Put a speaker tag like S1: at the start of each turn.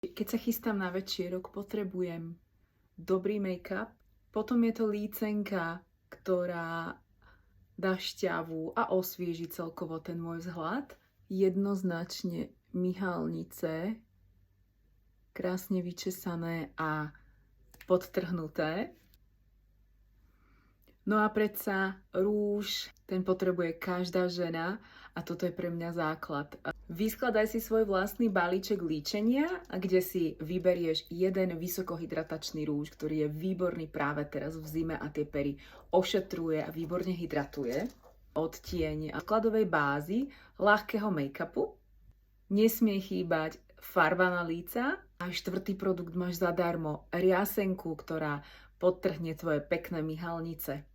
S1: Keď sa chystám na večierok, potrebujem dobrý make-up, potom je to lícenka, ktorá dá šťavu a osvieži celkovo ten môj vzhľad. Jednoznačne myhalnice, krásne vyčesané a podtrhnuté. No a predsa rúž, ten potrebuje každá žena a toto je pre mňa základ. Vyskladaj si svoj vlastný balíček líčenia, kde si vyberieš jeden vysokohydratačný rúž, ktorý je výborný práve teraz v zime a tie pery ošetruje a výborne hydratuje. Odtieň skladovej bázy, ľahkého make-upu. Nesmie chýbať farba na líca. A štvrtý produkt máš zadarmo, riasenku, ktorá podtrhne tvoje pekné myhalnice.